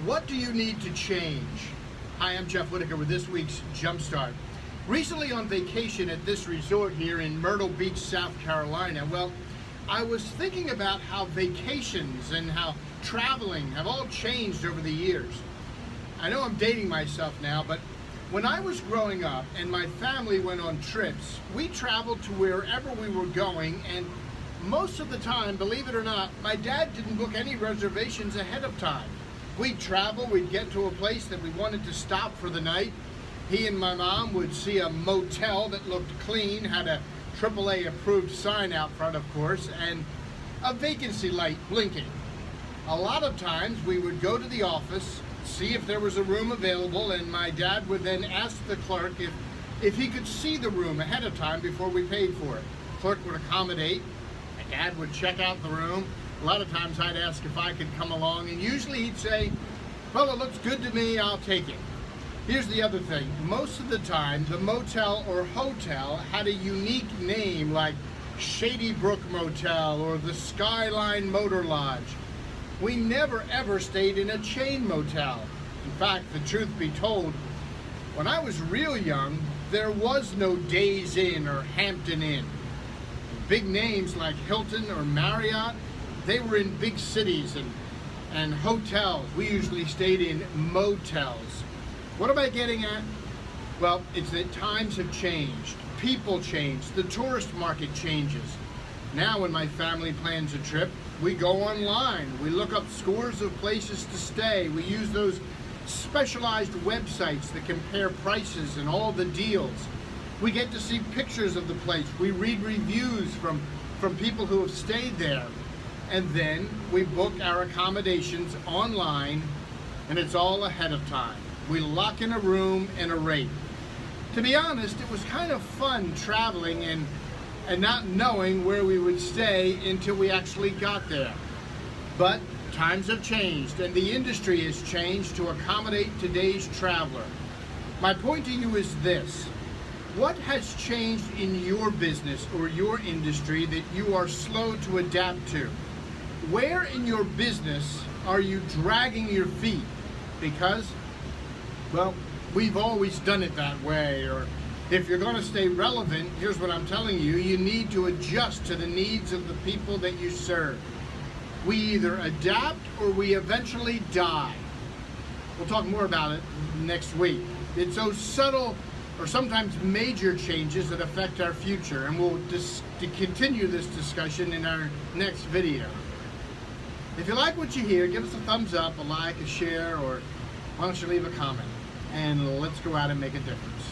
What do you need to change? Hi, I'm Jeff Whitaker with this week's Jumpstart. Recently on vacation at this resort here in Myrtle Beach, South Carolina, well, I was thinking about how vacations and how traveling have all changed over the years. I know I'm dating myself now, but when I was growing up and my family went on trips, we traveled to wherever we were going, and most of the time, believe it or not, my dad didn't book any reservations ahead of time. We'd travel, we'd get to a place that we wanted to stop for the night. He and my mom would see a motel that looked clean, had a AAA approved sign out front, of course, and a vacancy light blinking. A lot of times we would go to the office, see if there was a room available, and my dad would then ask the clerk if he could see the room ahead of time before we paid for it. The clerk would accommodate. My dad would check out the room. A lot of times I'd ask if I could come along, and usually he'd say, well, it looks good to me, I'll take it. Here's the other thing. Most of the time, the motel or hotel had a unique name like Shady Brook Motel or the Skyline Motor Lodge. We never ever stayed in a chain motel. In fact, the truth be told, when I was real young, there was no Days Inn or Hampton Inn. Big names like Hilton or Marriott, they were in big cities and hotels. We usually stayed in motels. What am I getting at? Well, it's that times have changed. People change. The tourist market changes. Now when my family plans a trip, we go online. We look up scores of places to stay. We use those specialized websites that compare prices and all the deals. We get to see pictures of the place. We read reviews from people who have stayed there. And then we book our accommodations online, and it's all ahead of time. We lock in a room and a rate. To be honest, it was kind of fun traveling and not knowing where we would stay until we actually got there. But times have changed, and the industry has changed to accommodate today's traveler. My point to you is this. What has changed in your business or your industry that you are slow to adapt to? Where in your business are you dragging your feet? Because, well, we've always done it that way. Or if you're going to stay relevant, here's what I'm telling you, you need to adjust to the needs of the people that you serve. We either adapt or we eventually die. We'll talk more about it next week. It's those subtle or sometimes major changes that affect our future, and we'll continue this discussion in our next video. If you like what you hear, give us a thumbs up, a like, a share, or why don't you leave a comment, and let's go out and make a difference.